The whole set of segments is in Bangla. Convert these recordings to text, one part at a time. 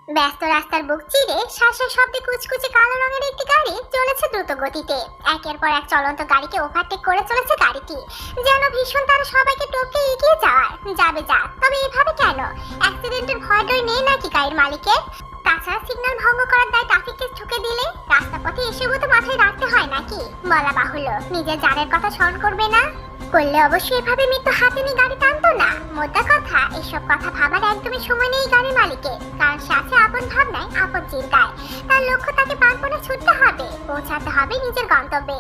ব্যস্ত রাস্তার বুক চিরে শাঁসের শব্দে কুচকুচে কালো রঙের একটি গাড়ি চলেছে দ্রুত গতিতে। একের পর এক চলন্ত গাড়িকে ওভারটেক করে চলেছে গাড়িটি, যেন ভীষণ তারা সবাইকে টপকে এগিয়ে যাবে যাক। তবে এভাবে কেন? অ্যাক্সিডেন্টের ভয় ডর নেই নাকি গাড়ির মালিকের? তাছাড়া সিগন্যাল ভঙ্গ করার দায় ট্রাফিককে ঠুকে দিলে রাস্তা পথে এসেও তো মাথায় রাখতে হয় নাকি? বলা বাহুল্য, নিজের জানের কথা স্মরণ করবে না? করলে অবশ্যই এভাবে মৃত্যু হাতে নিয়ে গাড়ি টানতো না। মোদ্দা কথা, এসব কথা ভাবার একদমই সময় নেই গাড়ির মালিকের, কারণ সে আছে আপন ভাবনায়, আপন চিন্তায়। তার লক্ষ্য তাকে প্রাণপণে ছুটতে হবে, পৌঁছাতে হবে নিজের গন্তব্যে।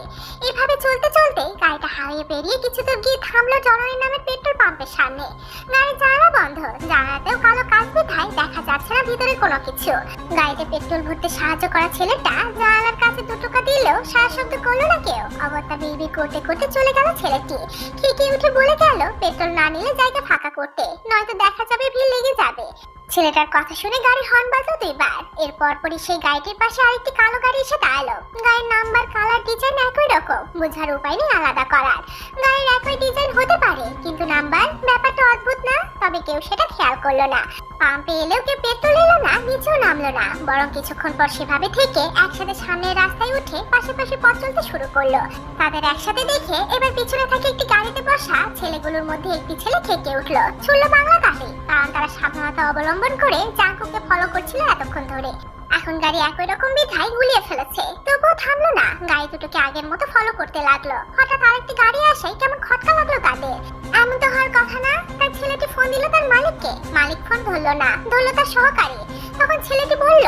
এভাবে চলতে চলতে গাড়িটা হারিয়ে পেরিয়ে কিছু দূর গিয়ে থামলো জননী নামের পেট্রোল পাম্পের সামনে। গাড়ির জানালা বন্ধ, জানালাতেও কালো কাচ বিধায় দেখা যাচ্ছে না ভিতরে কোনো কিছু। গাড়িতে পেট্রোল ভরতে সাহায্য করা ছেলেটা জানালার কাছে 2 টাকা দিলেও সারা শব্দ করলো না কেউ। অবস্থা বিড়বিড় করতে করতে চলে গেল ছেলেটি। খিকি উঠে বলে গেল পেট্রোল না নিলে জায়গা ফাঁকা করতে, নয়তো দেখা যাবে ভিড় লেগে যাবে। ছেলেটার কথা শুনে গাড়ির হর্ন বাজলো 2 বার। এরপর পরই সেই গাড়িটির পাশে আরেকটি কালো গাড়ি এসে দাঁড়ালো। গাড়ির নাম্বার, কালার, ডিজাইন একই রকম, বোঝার উপায় নেই আলাদা করার। গাড়ির একই ডিজাইন হতে পারে, কিন্তু নাম্বার, ব্যাপারটা অদ্ভুত না? তবে কেউ সেটা খেয়াল করলো না। পাম্পে এলেও কেউ পেট্রোল এলো না, নিচেও নামলো না, বরং কিছুক্ষণ পর সেভাবে থেকে একসাথে সামনের রাস্তায় উঠে পাশাপাশি পথ চলতে শুরু করলো। তাদের একসাথে দেখে এবার পিছনে থাকে একটি গাড়িতে বসা ছেলেগুলোর মধ্যে একটি ছেলে খেকে উঠলো, ছুড়ল বাংলা গাড়ি, কারণ তারা সাবধানতা অবলম্বন করে জাঙ্কুকে ফলো করছিল এতক্ষণ ধরে। এখন গাড়ি একই রকম বিধায় গুলিয়ে ফেলেছে, তবুও থামলো না। গাড়ি দুটোকে আগের মতো ফলো করতে লাগলো। হঠাৎ আরেকটি গাড়ি আসায় কেমন খটকা লাগলো তাদের। এমন তো হওয়ার কথা না। তার ছেলেটি ফোন দিল তার মালিককে, মালিক ফোন ধরলো না, ধরলো তার সহকারী। তখন ছেলেটি বলল,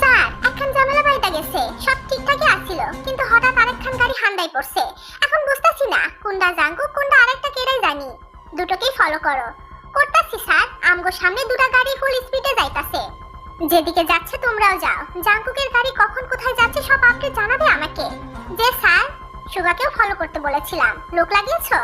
স্যার, একখান ঝামেলা বাইটা গেছে, সব ঠিকঠাকই আসছিল, কিন্তু হঠাৎ আরেকখান গাড়ি হান্দায় পড়ছে। এখন বুঝতেছি না কোনটা জাঙ্কু কোনটা আরেকটা কেড়াই জানি। দুটোকেই ফলো করো। করতাছি স্যার, আমগো সামনে 2টা গাড়ি ফুল স্পিডে যাইতাছে। যেদিকে যাচ্ছে তোমরাও যাও। জাঙ্কুকের গাড়ি কখন কোথায় যাচ্ছে সব আপডেট জানাবে আমাকে। যে স্যার, সুগাকেও ফলো করতে বলেছিলাম, লোক লাগিয়েছো?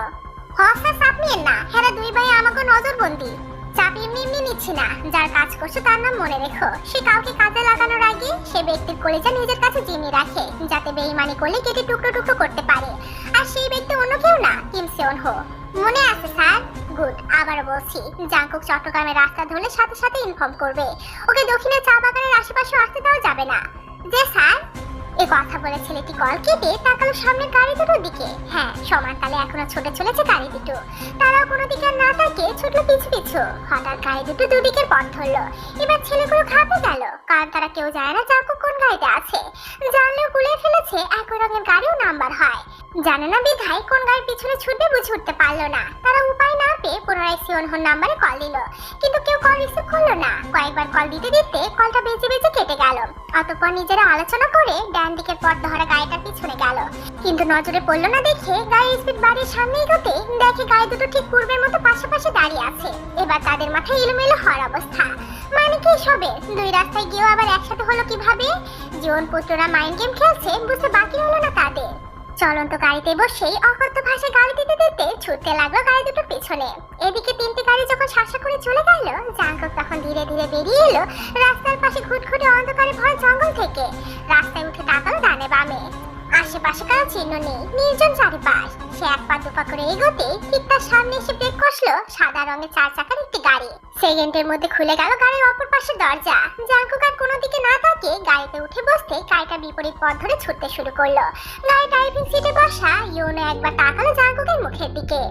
স্যার, চাপ নিয়েন না, হেরা 2 ভাই আমাকে নজরবন্দি। চাপ এমনি এমনি নিচ্ছি না, যার কাজ করছো তার নাম মনে রেখো। সে কাউকে কাজে লাগানোর আগে সে ব্যক্তির কলিজা নিজের কাছে জিম্মি রাখে, যাতে বেঈমানি করলে কেটে টুকরো টুকরো করতে পারে। আর সেই ব্যক্তি অন্য কেউ না, কিম সেওন হো। মনে আছে স্যার? গুড। আবারও বলছি, জাঙ্কুক চট্টগ্রামের রাস্তা ধরলে সাথে সাথে ইনফর্ম করবে। ওকে দক্ষিণে চা বাগানের আশেপাশে আসতে দেওয়া যাবে না। যে স্যার। এ কথা বলে ছেলেটি কল কেটে তাকালো সামনের গাড়ি দুটোর দিকে। হ্যাঁ, সমান তালে এখনো ছোটে চলেছে গাড়ি দুটো। তারাও কোনো দিকে না তাকে ছুটলো পিছু পিছু। হঠাৎ গাড়ি দুটো দুদিকের পথ ধরলো। এবার ছেলেগুলো ঘাবড়ে গেল, কারণ তারা কেউ জানে না জাঙ্কুক কোন গাড়িতে আছে। জানলেও গুলিয়ে ফেলেছে একই রঙের গাড়িও নাম্বার হয়। জানে না বিধায় কোন গাড়ির পিছনে ছুটবে বুঝে উঠতে পারলো না। তারা উপায় না পেয়ে পুনরায় সিওনহোর নাম্বারে কল দিল, কিন্তু কেউ কল রিসিভ করলো না। কয়েকবার কল দিতে দিতে কলটা বেজে বেজে কেটে গেল। অতঃপর নিজেরা আলোচনা করে ডান দিকের পথ ধরা গাড়িটার পিছনে গেল, কিন্তু নজরে পড়লো না দেখে গাড়ির স্পিড বাড়িয়ে সামনে এগোতে দেখে গাড়ি দুটো ঠিক পূর্বের মতো পাশাপাশি দাঁড়িয়ে আছে। এবার তাদের মাথায় এলোমেলো হওয়ার অবস্থা। মানে কি সবে 2 রাস্তায় গিয়েও আবার একসাথে হলো কিভাবে? জীবন পুত্ররা মাইন্ড গেম খেলছে, বুঝতে বাকি হলো না তাদের। চলন্ত গাড়িতে বসেই অকথ্য ভাষায় গাড়ি দিতে দিতে ছুটতে লাগলো গাড়ি দুটোর পেছনে। এদিকে 3টে গাড়ি যখন শাসা করে চলে গেল, জাঙ্কুক তখন ধীরে ধীরে বেরিয়ে এলো রাস্তার পাশে ঘুটঘুটে অন্ধকারে ভরা জঙ্গল থেকে। রাস্তায় উঠে তাকালো ডানে বামে, আশেপাশে কারো চিহ্ন নেই, নির্জন চারিপাশ। সে 1 পা 2 পা করে এগোতে ঠিক তার সামনে এসে ব্রেক কষলো সাদা রঙের 4 চাকার একটি গাড়ি। সেকেন্ডের মধ্যে খুলে গেল গাড়ির অপর পাশের দরজা। জাঙ্কুক আর কোনো দিকে না তাকিয়ে গাড়িতে উঠে বসতে গাড়িটা বিপরীত পথ ধরে ছুটতে শুরু করলো। গাড়ি ড্রাইভিং সিটে বসা ইউনো একবার তাকালো জাঙ্কুকের মুখের দিকে।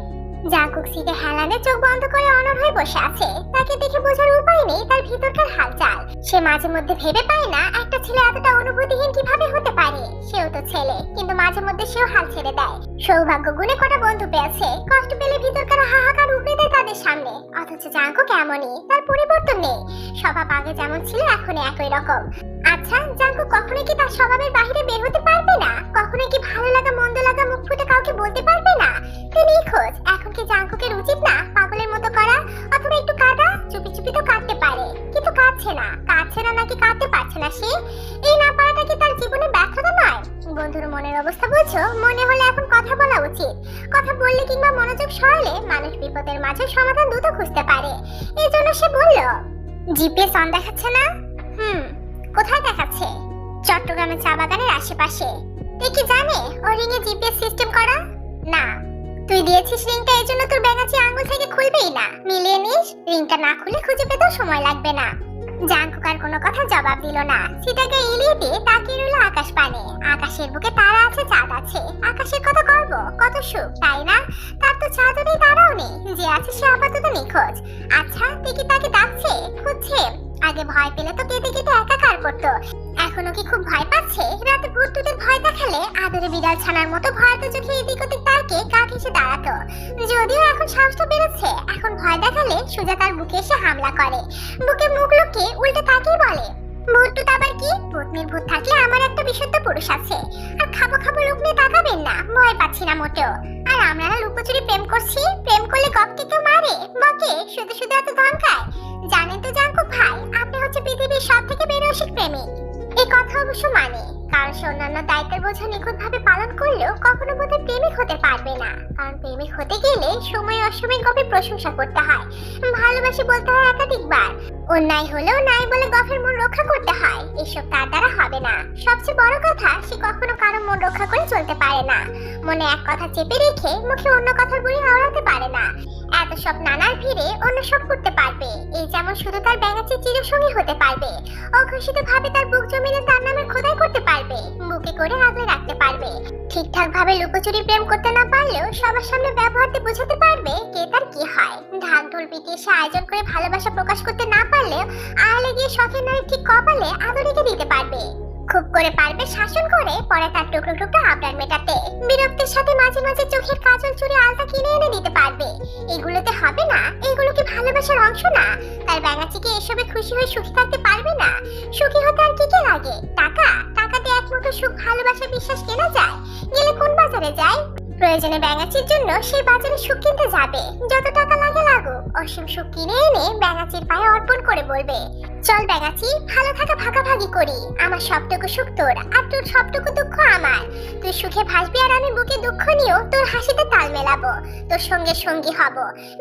জাঙ্কুক সিটে হেলানে চোখ বন্ধ করে অনড় হয়ে বসে আছে। তাকে দেখে বোঝার উপায় নেই তার ভিতরকার হালচাল। সে মাঝে মধ্যে ভেবে পায় না একটা ছেলে এতটা অনুভূতিহীন কিভাবে হতে পারে। সেও তো ছেলে, কিন্তু মাঝে মধ্যে সেও হাল ছেড়ে দেয়। সৌভাগ্য গুণে কটা বন্ধু পেয়েছে, কষ্ট পেলে ভিতরকার হাহাকার উপড়ে দেয় তাদের সামনে। অথচ জাঙ্কুক এমনই, তার পরিবর্তন নেই। স্বভাব আগে যেমন ছিল এখনই একই রকম। আচ্ছা, জাঙ্কুক কখনোই কি তার স্বভাবের বাইরে বের হতে পারবে না? কখনোই কি ভালো লাগা মন্দ লাগা মুখ ফুটে কাউকে বলতে পারবে না? তিনি খোঁজ। এখন কি জাঙ্কুকের উচিত না পাগলের মতো করা, অথবা একটু কাঁদা? চুপি চুপি তো কাঁদতে পারে, কিন্তু কাঁদছে না। কাঁদছে না নাকি কাঁদতে পারছে না সে? এই না পারাটা কি তার জীবনে ব্যর্থতা নয়? বন্ধুর মনের অবস্থা বুঝো। মনে হলে এখন কথা বলা উচিত। কথা বললে কিংবা মনোযোগ সরালে মানুষ বিপদের মাঝে সমাধান দ্রুত খুঁজতে পারে। এই জন্য সে বলল, জিপিএস অন দেখাচ্ছে না? কোথায় দেখাচ্ছে? চট্টগ্রামের চা বাগানের আশেপাশে। তুই কি জানে ও রিংয়ে জিপিএস সিস্টেম করা? না। তুই দিয়েছিস রিংটা, এই জন্য তোর ব্যাঙাচি আঙ্গুল থেকে খুলবেই না। মিলিয়ে নিস, রিংটা না খুলে খুঁজে পেতেও সময় লাগবে না। জাঙ্কুক আর কোনো কথা জবাব দিল না। সিটাকে এলিয়ে দিয়ে তাকিয়ে রইল আকাশ পানে। আকাশের বুকে তারা আছে, চাঁদ আছে। আকাশের কত গর্ব, কত সুখ, তাই না? তার তো চাঁদও নেই, তারাও নেই, যে আছে সে আপাতত নিখোঁজ। আচ্ছা, দেখি তাকে ডাকছে, খুঁজছে। আগে ভয় পেলে তো কেঁদে কেটে একাকার করতো, এখনো কি খুব ভয় পাচ্ছে? রাতে ভূত টুতের ভয় দেখালে আদরে বিড়াল ছানার মতো ভয়তে চোখে এদিক ওদিক তাকে গা ঘেঁষে দাঁড়াতো। যদিও এখন সাহসটা বেড়েছে, এখন ভয় দেখালে সোজা তার বুকে এসে হামলা করে। বুকে মুখ লুকিয়ে উল্টে তাকিয়ে বলে, ভূত টুত আবার কি? ভূতনির ভূত থাকলে আমার একটা বিশুদ্ধ পুরুষ আছে। আর খাবো খাবো লোক নিয়ে তাকাবেন না, ভয় পাচ্ছি না মোটেও। আর আমরা না লুকোচুরি প্রেম করছি, প্রেম করলে গপকে কেউ মারে বকে, শুধু শুধু এত ধমকায়। জানেন তো জাঙ্কুক ভাই, আপনি হচ্ছে পৃথিবীর সব থেকে বেরসিক প্রেমিক। এই কথা অবশ্য মানে, কারণ সে অন্যান্য দায়িত্বের বোঝা নিখুঁত ভাবে পালন করলেও কখনো বোধহয় প্রেমিক হতে পারবে না। কারণ প্রেমিক হতে গেলে সময় অসময় গপের প্রশংসা করতে হয়, ভালোবাসি বলতে হয় একাধিকবার, অন্যায় হলেও নাই বলে গফের মন রক্ষা করতে হয়। এসব তার দ্বারা হবে না। সবচেয়ে বড় কথা, সে কখনো কারো মন রক্ষা করে চলতে পারে না। মনে এক কথা চেপে রেখে মুখে অন্য কথার বুড়ি আওড়াতে পারে না। এত সব নানার ভিড়ে অন্য সব করতে পারবে। এই যেমন শুধু তার ব্যাঙাচি চিরসঙ্গী হতে পারবে, অঘোষিত ভাবে তার বুক জমিনে তার নামে খোদাই করতে পারবে, বুকে করে আগলে রাখতে পারবে। ঠিকঠাক ভাবে লুকোচুরি প্রেম করতে না পারলেও সবার সামনে ব্যবহার দিয়ে বোঝাতে পারবে কে তার কি হয়। ঢাক ঢোল পিটিয়ে সে আয়োজন করে ভালোবাসা প্রকাশ করতে না পারলেও আড়ালে গিয়ে শখের নারী ঠিক কপালে আদরিকে দিতে পারবে। খুব করে পারবে শাসন করে পরে তার টুকরো টুকরো আবদার মেটাতে। বিরক্তির সাথে মাঝে মাঝে চোখের কাজল চুড়ি আলতা কিনে এনে দিতে পারবে। এগুলোতে হবে না? এগুলো কি ভালোবাসার অংশ না? তার ব্যাঙাচিকে এসবে খুশি হয়ে সুখী থাকতে পারবে না? সুখী হতে আর কি কি লাগে? টাকা? টাকা দিয়ে এক মুঠো সুখ, ভালোবাসা, বিশ্বাস কেনা যায়? গেলে কোন বাজারে যায়? প্রয়োজনে ব্যাঙাচির জন্য সেই বাজারে সুখ কিনতে যাবে। যত টাকা লাগে লাগুক, অসীম সুখ কিনে এনে ব্যাঙাচির পায়ে অর্পণ করে বলবে, চল ব্যাঙাচি, ভালো থাকা ভাগাভাগি করি। আমার সবটুকু সুখ তোর, আর তোর সবটুকু দুঃখ আমার। তুই সুখে ভাসবি আর আমি বুকে দুঃখ নিয়েও তোর হাসিতে তাল মেলাবো, তোর সঙ্গে সঙ্গী হব।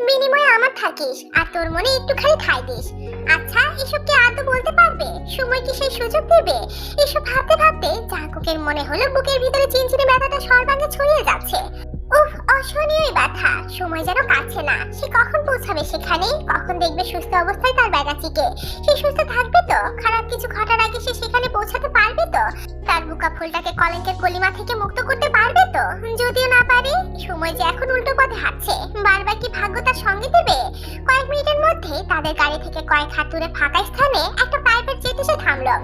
বিনিময়ে আমার থাকিস আর তোর মনে একটুখানি ঠাঁই দিস। আচ্ছা, এসব কি আদৌ বলতে পারবে? সময় কি সেই সুযোগ দেবে? এসব ভাবতে ভাবতে জাঙ্কুকের মনে হলো বুকের ভিতরে চিনচিনে ব্যথাটা সর্বাঙ্গে ছড়িয়ে যাচ্ছে। উফ, অসহনীয় ব্যথা। সময় যেন কাটছে না। সে কখন পৌঁছাবে সেখানে? কখন দেখবে সুস্থ অবস্থায় তার ব্যাঙাচিকে? সে সুস্থ থাকবে তো? খারাপ কিছু ঘটার আগে সে সেখানে পৌঁছাতে পারবে তো? তার বুকা ফুলটাকে কলঙ্কের কলিমা থেকে মুক্ত করতে পারবে তো? যদিও না পারে, সময় যে এখন উল্টো পথে হাঁটছে, বারবার কি ভাগ্য তার সঙ্গে দেবে? কয়েক মিনিটের মধ্যে তাদের গাড়ি থেকে কয়েক হাত দূরে ফাঁকা স্থানে একটা প্রাইভেট জেট এসে থামলো।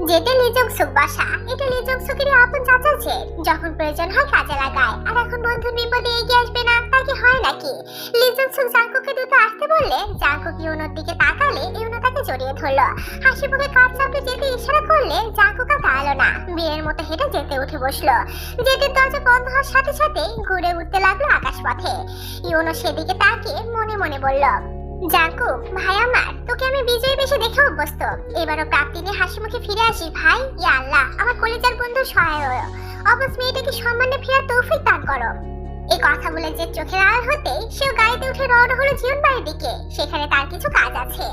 যেতে লিজং সুক বাসা। এটা লিজং সুকেরই আপন চাচা জেট। যখন প্রয়োজন হয় কাজে লাগায়। আর এখন বন্ধুর বিপদে এগিয়ে আসবে না, তা কি হয় নাকি? লিজং সুক জাঙ্কুককে দ্রুত আসতে বললে জাঙ্কুক ইউনোর দিকে তাকালে ইউনো তাকে জড়িয়ে ধরলো। হাসি মুখে কাজ চাপড়ে যেতে ইশারা করলে জাঙ্কুক আর দাঁড়ালো না, বীরের মতো হেঁটে যেতে উঠে বসলো। জেটের দরজা বন্ধ হওয়ার সাথে সাথে ঘুরে উঠতে লাগলো আকাশপথে। ইউনো সেদিকে তাকিয়ে মনে মনে বলল, জাঙ্কুক ভাই আমার, তোকে আমি বিজয়ী বেশে দেখে অভ্যস্ত। এবারও প্রাপ্তি নিয়ে হাসি মুখে ফিরে আসি ভাই। ইয়া আল্লাহ, আমার কলিজার বন্ধু সহায় হও। অবশ্য মেয়েটাকে সম্মানে ফেরার তৌফিক দান করো। এই কথা বলে যে চোখের আড়াল হতে সেও গাড়িতে উঠে রওনা হলো জীবন বাড়ির দিকে। সেখানে তার কিছু কাজ আছে।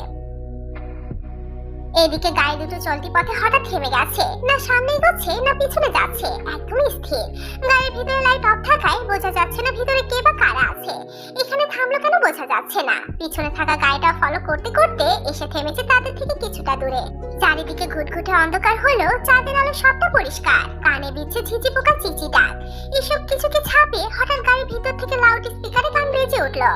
এদিকে গাড়ি দুটো চলতি পথে হঠাৎ থেমে গেছে। না সামনে এগোচ্ছে না পিছনে যাচ্ছে, একদমই স্থির। গাড়ির ভিতরে লাইট অফ থাকায় বোঝা যাচ্ছে না ভিতরে কে বা কারা আছে। এখানে থামলো কেন বোঝা যাচ্ছে না। পিছনে থাকা গাড়িটা ফলো করতে করতে এসে থেমেছে তাদের থেকে কিছুটা দূরে। চারিদিকে ঘুটঘুটে অন্ধকার হলো, চাঁদের আলো সবটা পরিষ্কার। কানে বিচ্ছে ঝিঝি পোকা চিচি ডাক। এসব কিছুকে ছাপে হঠাৎ গাড়ির ভিতর থেকে লাউড স্পিকারে গান বেজে উঠলো।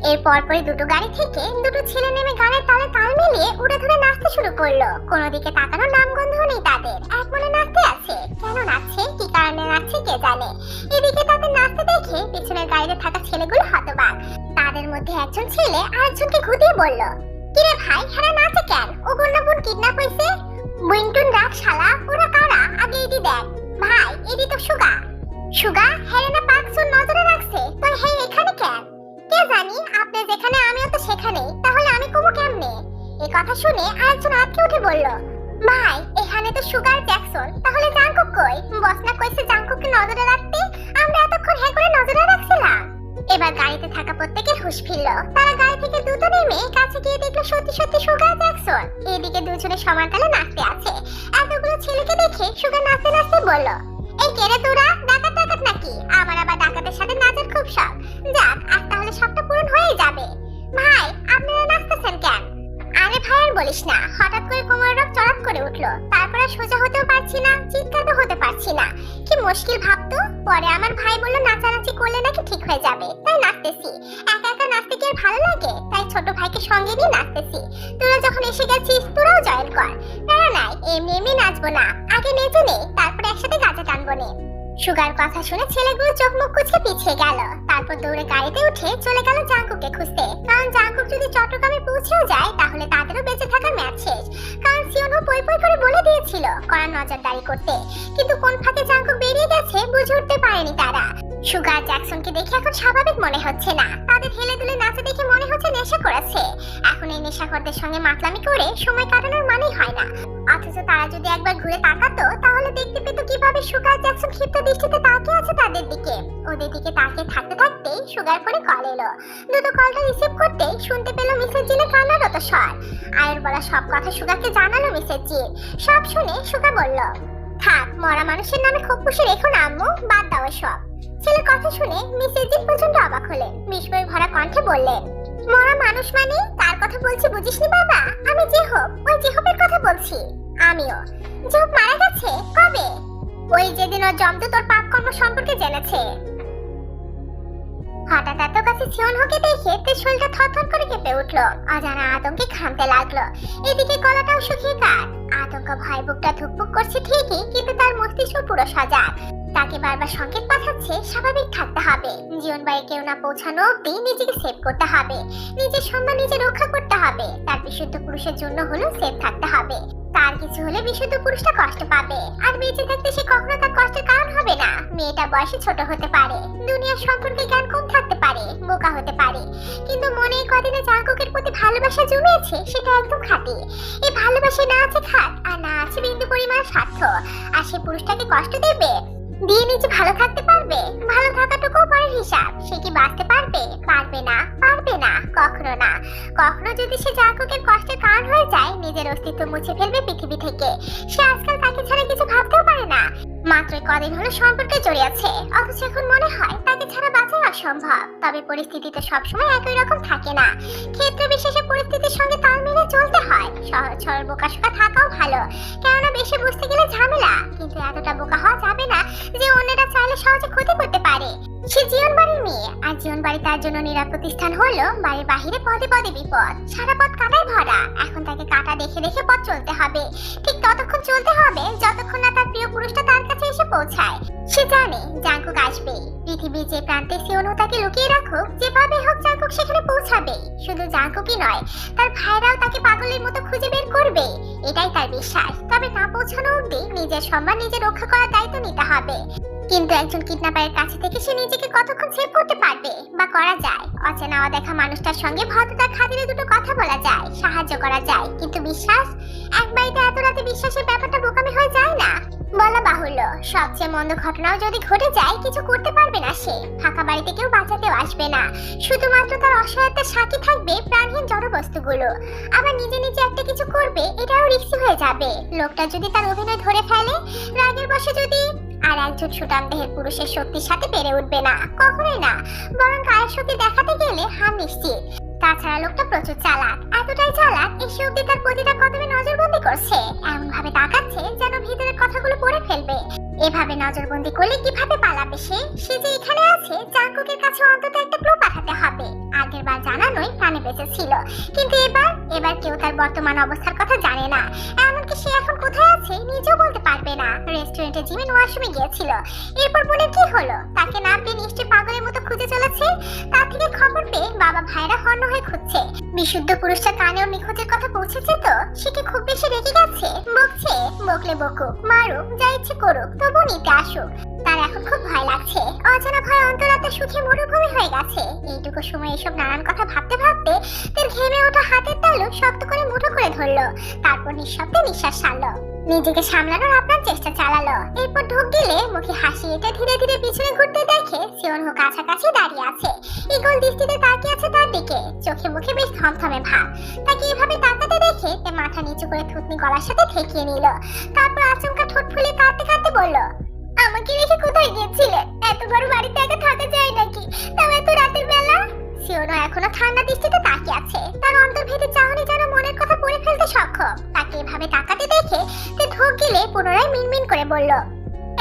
এর পরপরই দুটো গাড়ি থেকে দুটো ছেলে নেমে গানের তালে তাল মিলিয়ে উড়ে ধরে নাচতে শুরু করলো। কোনো দিকে তাকানোর নামগন্ধ নেই তাদের। এক মনে নাচতে আছে। কেন নাচছে, কি কারণে নাচছে কে জানে। এদিকে তাদের নাচতে দেখে পিছনের গাড়িতে থাকা ছেলেগুলো হতবাক। তাদের মধ্যে একজন ছেলে আরেকজনকে ঘুরিয়ে বলল, কিরে ভাই, হেরা নাচে কেন? ও বন্যা বোন কিডন্যাপ হয়েছে? বুইন্টুন রাখ শালা, ওরা কারা? আগে এদি দেখ। ভাই, এদি তো সুগা। সুগা? হেরেনা পাকসুন নজরে রাখছে। তুই হে এখানে কেন? কে জানি, আপনি যেখানে আমিও তো সেখানে। তাহলে আমি কমু কেমনে? এই কথা শুনে আরেকজন আটকে উঠে বলল, ভাই এখানে তো সুগার জ্যাকসন। তাহলে জাঙ্কুক কই? বস না কইছে জাঙ্কুককে নজরে রাখতে? আমরা এতক্ষণ হে করে নজরে রাখছিলাম। এবার গাড়িতে থাকা প্রত্যেকের হুঁশ ফিরল। তারা গাড়ি থেকে দ্রুত নেমে কাছে গিয়ে দেখলো সত্যি সত্যি সুগার জ্যাকসন। এদিকে দুজনে সমান তালে নাচতে আছে। এতগুলো ছেলেকে দেখে সুগার নাচতে নাচতে বলল, এই কেরে তোরা? ডাকাত ডাকাত নাকি? আমার আবার ডাকাতের সাথে নাচের খুব শখ। যাক, আজ তাহলে সবটা পূরণ হয়ে যাবে। ভাই আপনারা নাচতেছেন কেন? আরে ভাই আর বলিস না, হঠাৎ করে কোমরের রোগ চড়াত করে উঠলো। তারপর আর সোজা হতেও পারছি না, চিৎকার তো হতে পারছি না। কি মুশকিল ভাবতো। পরে আমার ভাই বললো নাচানাচি করলে নাকি ঠিক হয়ে যাবে, তাই নাচতেছি। একা একা নাচতে কি আর ভালো লাগে, তাই ছোট ভাইকে সঙ্গে নিয়ে নাচতেছি। তোরা যখন এসে গেছিস তোরাও জয়েন কর। প্যারা নাই, এমনি এমনি নাচবো না, আগে নেচে নে, তারপরে একসাথে গাছে টানবো নে। সুগার কথা শুনে ছেলেগুলো চোখ মুখ কুচকে পিছিয়ে গেল। তারপর দৌড়ে গাড়িতে উঠে চলে গেল জাঙ্কুকে খুঁজতে। কারণ জাঙ্কুক যদি চট্টগ্রামে পৌঁছেও যায় তাহলে তাদেরও বেঁচে থাকার ম্যাচ শেষ। কারণ সিওনও পই পই করে বলে দিয়েছিল কড়া নজরদারি করতে, কিন্তু কোন ফাঁকে জাঙ্কুক বেরিয়ে গেছে বুঝে উঠতে পারেনি তারা। সুগার জ্যাকসনকে দেখে এখন স্বাভাবিক মনে হচ্ছে না। তাদের হেলে দুলে নাচে দেখে মনে হচ্ছে নেশা করেছে। এখন এই নেশাখোরদের সঙ্গে মাতলামি করে সময় কাটানোর মানেই হয় না। অথচ তারা যদি একবার ঘুরে তাকাতো তাহলে দেখতে পেত কিভাবে সুগার জ্যাকসন ক্ষিপ্ত দৃষ্টিতে তাকিয়ে আছে তাদের দিকে। ওদের দিকে তাকিয়ে থাকতে থাকতে সুগার ফোনে কল এলো। দ্রুত কলটা রিসিভ করতে শুনতে পেল মিসেস জিনের কান্নারত স্বর। আয়ের বলা সব কথা সুগারকে জানালো মিসেস জি। সব শুনে সুগা বলল, থাক, মরা মানুষের নামে খুব খুশি রেখো না আম্মু, বাদ দাও সব। ছেলের কথা শুনে মিসেস জি প্রচন্ড অবাক হলেন। বিস্ময় ভরা কণ্ঠে বললেন, মরা মানুষ মানে কার কথা বলছি বুঝিসনি বাবা? আমি জেহব, ওই জেহবের কথা বলছি। আমিও। জেহব মারা গেছে কবে? ওই যেদিন ওর জমদু তোর পাপ কর্ম সম্পর্কে জেনেছে। হঠাৎ এত কাছে সিওনহোকে দেখে তার শরীরটা থরথর করে কেঁপে উঠলো। অজানা আতঙ্কে ঘামতে লাগলো। এদিকে গলাটাও শুকিয়ে কাঠ। আতঙ্ক ভয় বুকটা ধুকপুক করছে ঠিকই, কিন্তু তার মস্তিষ্ক পুরো সজাগ। তাকে বারবার সংকেত পাঠাচ্ছে স্বাভাবিক থাকতে হবে, জীবন বাড়ি কেউ না পৌঁছানো অব্দি নিজেকে সেভ করতে হবে, নিজের সম্মান নিজে রক্ষা করতে হবে। তার বিশুদ্ধ পুরুষের জন্য হলো সেভ থাকতে হবে। তার কিছু হলে বিশুদ্ধ পুরুষটা কষ্ট পাবে, আর বেঁচে থাকতে সে কখনো তার কষ্টের কারণ হবে না। মেয়েটা বয়সে ছোট হতে পারে, দুনিয়ার সম্পর্কে জ্ঞান কম থাকতে পারে, বোকা হতে পারে, কিন্তু মনে কদিনে জাঙ্কুকের প্রতি ভালোবাসা জমিয়েছে সেটা একদম খাঁটি। এই ভালোবাসা না আছে খাট, আর না আছে বিন্দু পরিমাণ স্বার্থ। আর সে পুরুষটাকে কষ্ট দেবে, দিয়ে নিজে ভালো থাকতে পারবে? ভালো থাকাটুকু পরের হিসাব। সে কি বাঁচতে পারবে? পারবে না, পারবে না, কখনো না। কখনো যদি সে জাঙ্কুকের কষ্টের কারণ হয়ে যায়, নিজের অস্তিত্ব মুছে ফেলবে পৃথিবী থেকে। সে আজকাল তাকে ছাড়া কিছু ভাবতেও পারে না। মাত্র কদিন হলো সম্পর্কে জড়িয়েছে, অথচ এখন মনে হয় তাকে ছাড়া বাঁচাই অসম্ভব। তবে পরিস্থিতি তো সবসময় একই রকম থাকে না, ক্ষেত্র বিশেষে পরিস্থিতির সঙ্গে তাল মিলিয়ে চলতে হয়। সহজ সরল বোকাশোকা থাকাও ভালো, কেননা বেশি বুঝতে গেলে ঝামেলা। কিন্তু এতটা বোকা হওয়া যাবে না যে অন্যরা চাইলে সহজে ক্ষতি করতে পারে। সে জীবন বাড়ির মেয়ে, আর জীবন বাড়ি তার জন্য নিরাপদ স্থান হলো বাড়ির বাহিরে পদে পদে বিপদ। সারা পথ কাটায় ভরা। এখন তাকে কাটা দেখে দেখে পথ চলতে হবে, ঠিক ততক্ষণ চলতে হবে যতক্ষণ না তার প্রিয় পুরুষটা তার কাছে এসে পৌঁছায়। সে জানে জাঙ্কুক আসবেই, পৃথিবীর যে প্রান্তে সিওনহো তাকে লুকিয়ে রাখুক, যেভাবে হোক জাঙ্কুক সেখানে পৌঁছাবেই। শুধু জাঙ্কুকই নয়, তার ভাইরাও তাকে পাগলের মতো খুঁজে বের করবে, এটাই তার বিশ্বাস। তবে না পৌঁছানো অবধি নিজের সম্মান নিজে রক্ষা করার দায়িত্ব নিতে হবে। কিন্তু একজন কিডন্যাপারের কাছে থেকে সে নিজেকে কতক্ষণ সেভ করতে পারবে বা করা যায়? অচেনা অদেখা মানুষটার সঙ্গে ভদ্রতার খাতিরে দুটো কথা বলা যায়, সাহায্য করা যায়, কিন্তু বিশ্বাস? এক বাড়িতে এত রাতে বিশ্বাসের ব্যাপারটা বোকামি হয়ে যায় না? বলা বাহুল্য, সবচেয়ে মন্দ ঘটনাও যদি ঘটে যায় কিছু করতে পারবে না সে। ফাঁকা বাড়িতে কেউ বাঁচাতেও আসবে না, শুধুমাত্র তার অসহায়তার সাথী থাকবে প্রাণহীন জড়বস্তুগুলো। আবার নিজে নিজে একটা কিছু করবে, এটাও রিস্কি হয়ে যাবে। লোকটা যদি তার অভিনয় ধরে ফেলে, রাগের বশে যদি আর একজন সুঠাম দেহের পুরুষের শক্তির সাথে পেরে উঠবে না, কখনোই না। বরং কায়ের শক্তি দেখাতে গেলে হার নিশ্চিত। তাছাড়া লোকটা প্রচুর চালাক, এতটাই চালাক এসে অব্দি তার প্রতিটা কদমে নজরবন্দি করছে। এমন ভাবে তাকাচ্ছে যেন ভিতরের কথাগুলো পড়ে ফেলবে। এভাবে নজরবন্দি করলে কিভাবে পালাবে সে? সে যে এখানে আছে, জাঙ্কুকের কাছে অন্তত একটা ক্লু পাঠাতে হবে। আগের বার জানানোই প্রাণে বেঁচে ছিল, কিন্তু এবার কেউ তার বর্তমান অবস্থার কথা জানে না। এমনকি সে এখন কোথায় আছে নিজেও বলতে পারবে না। রেস্টুরেন্টে জিমিন ওয়াশরুমে গিয়েছিল, এরপর বলে কি হলো? তাকে না পেয়ে নিশ্চয়ই পাগলের মতো খুঁজে চলেছে। তার থেকে খবর পেয়ে বাবা ভাইরা হন্য হয়ে খুঁজছে। বিশুদ্ধ পুরুষটা কানেও নিখোঁজের কথা পৌঁছেছে তো? সে কি খুব বেশি রেগে গেছে? বকছে, বকলে বকুক, মারুক, যা ইচ্ছে করুক, তবু নিতে আসুক। তার এখন খুব ভয় লাগছে। অজানা ভয় অন্তরাত্মা সুখে মরুভূমি হয়ে গেছে। এইটুকু সময় এসব নানান কথা ভাবতে ভাবতে তার ঘেমে ওঠা হাতের তালু শক্ত করে মুঠো করে ধরলো। তারপর নিঃশব্দে নিঃশ্বাস ছাড়লো, নিজেকে সামলানোর আপনার চেষ্টা চালালো। এরপর ঢোক গেলে মুখে হাসি এঁটে ধীরে ধীরে পিছনে ঘুরতে দেখে সিওনহো কাছাকাছি দাঁড়িয়ে আছে। ইগল দৃষ্টিতে তাকিয়ে আছে তার দিকে, চোখে মুখে বেশ থমথমে ভাব। তাকে এভাবে তাকাতে দেখে তে মাথা নিচু করে থুতনি গলার সাথে ঠেকিয়ে নিল। তারপর আচমকা ঠোঁট ফুলে কাঁদতে কাঁদতে বলল, আমাকে রেখে কোথায় গিয়েছিলে? এত বড় বাড়িতে একা থাকা যায় নাকি, তাও এত রাতের বেলা? সিওনো এখনো ঠান্ডা দৃষ্টিতে তাকিয়ে আছে। তার অন্তর্ভেদে চাহনি যেন মনের কথা পড়ে ফেলতে সক্ষম। তাকে এভাবে তাকাতে দেখে তে ঢোক গিলে পুনরায় মিনমিন করে বলল,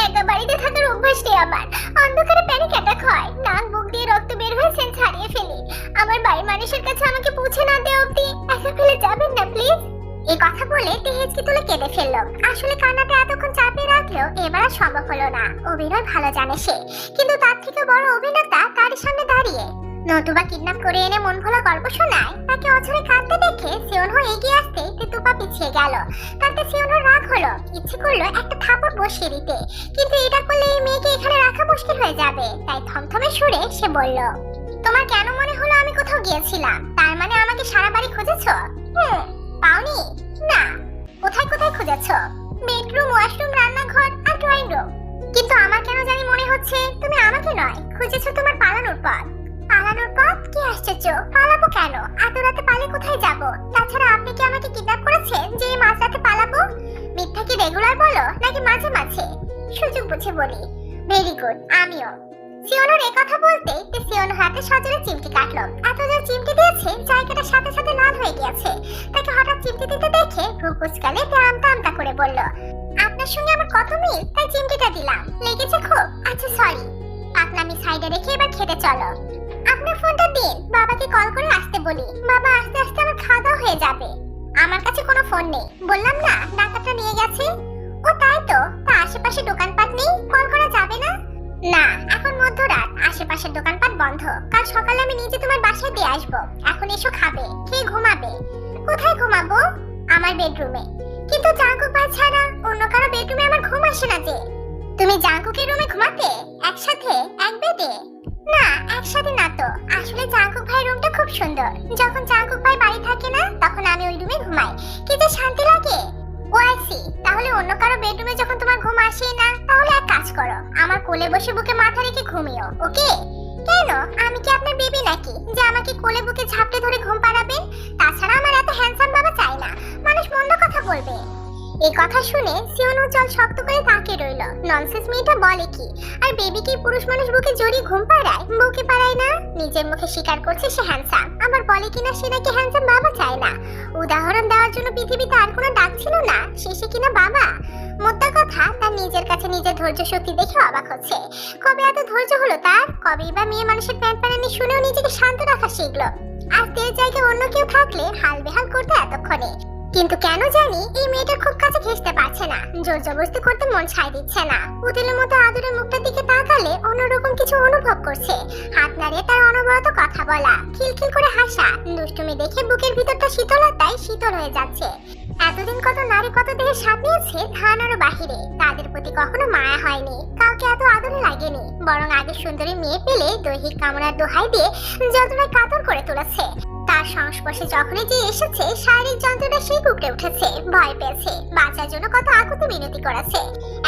একা বাড়িতে থাকার অভ্যাস নেই আমার। অন্ধকারে প্যানিক অ্যাটাক হয়, নাক বুক দিয়ে রক্ত বের হয়ে সেন্স হারিয়ে ফেলি। আমার বাড়ির মানুষের কাছে আমাকে পৌঁছে না দেওয়া অব্দি একা ফেলে যাবেন না প্লিজ। এই কথা বলে তে হেঁচকি তুলে কেঁদে ফেললো। আসলে কান্নাটা এতক্ষণ চাপিয়ে রাখলেও এবার আর সম্ভব হলো না। অভিনয় ভালো জানে সে, কিন্তু তার থেকে বড় অভিনেতা তার সামনে দাঁড়িয়ে নতুবা কিডন্যাপ করে এনে মন ভোলা গল্প শোনায়। তাকে অঝরে কাঁদতে দেখে সিওনহো এগিয়ে আসতে তে তুপা পিছিয়ে গেল। তাতে সিওনহোর রাগ হলো, ইচ্ছে করলো একটা থাপড় বসিয়ে দিতে, কিন্তু এটা করলে এই মেয়েকে এখানে রাখা মুশকিল হয়ে যাবে। তাই থমথমে সুরে সে বলল, তোমার কেন মনে হলো আমি কোথাও গিয়েছিলাম? তার মানে আমাকে সারা বাড়ি খুঁজেছো? পাওনি? না। কোথায় কোথায় খুঁজেছো? বেডরুম, ওয়াশরুম, রান্নাঘর আর ড্রয়িং রুম। কিন্তু আমার কেন জানি মনে হচ্ছে তুমি আমাকে নয়, খুঁজেছো তোমার পালানোর পথ। পালানোর পথ? কি আশ্চর্য, পালাবো কেন? এত রাতে পালে কোথায় যাব? তাছাড়া আপনি কি আমাকে কিডন্যাপ করেছেন যে এই মাঝরাতে পালাবো? মিথ্যা কি রেগুলার বলো নাকি মাঝে মাঝে? সুযোগ বুঝে বলি। ভেরি গুড, আমিও। সিওনোর এই কথা বলতে তে সিওনো হাতে সজোরে চিমটি কাটলো। এত জোর চিমটি দিয়েছে জায়গাটা সাথে সাথে লাল হয়ে গিয়েছে। তাকে হঠাৎ চিমটি দিতে দেখে ভ্রু কুঁচকালে তে আমতা আমতা করে বলল, আপনার সঙ্গে আমার কত মিল, তাই চিমটিটা দিলাম। লেগেছে খুব? আচ্ছা সরি। পাকনামি সাইডে রেখে এবার খেতে চলো। আপনার ফোনটা দিন, বাবাকে কল করে আসতে বলি। বাবা আসতে আসতে আমার খাওয়া দাওয়া হয়ে যাবে। আমার কাছে কোনো ফোন নেই, বললাম না ডাকাতটা নিয়ে গেছে। ও তাই তো, তা আশেপাশে দোকানপাট নেই, কল করা যাবে না? না, এখন মধ্যরাত, আশেপাশের দোকানপাট বন্ধ। কাল সকালে আমি নিজে তোমার বাসায় দিয়ে আসবো। এখন এসো, খাবে, খেয়ে ঘুমাবে। কোথায় ঘুমাবো? আমার বেডরুমে। কিন্তু জাঙ্কুক ভাই ছাড়া অন্য কারো বেডরুমে আমার ঘুম আসে না যে। তুমি জাঙ্কুকের রুমে ঘুমাতে? একসাথে, এক বেডে? না, একসাথে না তো। আসলে জাঙ্কুক ভাই রুমটা খুব সুন্দর। যখন জাঙ্কুক ভাই বাড়ি থাকে না তখন আমি ওই রুমে ঘুমাই। কি যে শান্তি লাগে। ও আইসি, তাহলে অন্য কারো বেডরুমে যখন তোমার ঘুম আসেই না, তাহলে এক কাজ করো, আমার কোলে বসে বুকে মাথা রেখে ঘুমিও, ওকে? কেন, আমি কি আপনার বেবি নাকি যে আমাকে কোলে বুকে ঝাপটে ধরে ঘুম পাড়াবেন? তাছাড়া আমার এত হ্যান্ডসাম বাবা চাই না, মানুষ মন্দ কথা বলবে। এই কথা শুনে সিওনো চল শক্ত করে তাকিয়ে রইল। ননসেন্স মেয়েটা বলে কি? আর বেবি কি পুরুষ মানুষ বুকে জড়িয়ে ঘুম পাড়ায়? বউকে পাড়ায় না? নিজের মুখে স্বীকার করছে সে হ্যান্ডসাম, আবার বলে কিনা সে নাকি হ্যান্ডসাম বাবা চায় না। উদাহরণ দেওয়ার জন্য পৃথিবীতে আর কোনো ডাক ছিল না, শেষে কিনা বাবা। মোদ্দা কথা, তার নিজের কাছে নিজের ধৈর্য শক্তি দেখে অবাক হচ্ছে। কবে এত ধৈর্য হলো তার? কবেই বা মেয়ে মানুষের প্যান্ট প্যানানি শুনেও নিজেকে শান্ত রাখা শিখলো। আর তের জায়গায় অন্য কেউ থাকলে হাল বেহাল করতে এতক্ষণে। কিন্তু কেন জানি এই মেয়েটার খুব কাছে ঘেঁষতে পারছে না, জোর জবরদস্তি করতে মন ছাই দিচ্ছে না। পুতুলের মতো আদরের মুখটার দিকে তাকালে অন্যরকম কিছু অনুভব করছে। হাত নাড়িয়ে তার অনবরত কথা বলা, খিলখিল করে হাসা, দুষ্টুমি দেখে বুকের ভিতরটা শীতলতায় শীতল হয়ে যাচ্ছে। এতদিন কত নারী কত দেহে স্বাদ নিয়েছে ধারণারও বাহিরে। তাদের প্রতি কখনো মায়া হয়নি, কাউকে এত আদরে লাগেনি। বরং আগে সুন্দরী মেয়ে পেলে দৈহিক কামনার দোহাই দিয়ে যন্ত্রণায় কাতর করে তুলেছে। তার সংস্পর্শে যখনই যে এসেছে শারীরিক যন্ত্রণা সেই কুকড়ে উঠেছে, ভয় পেয়েছে, বাঁচার জন্য কত আকুতি মিনতি করেছে।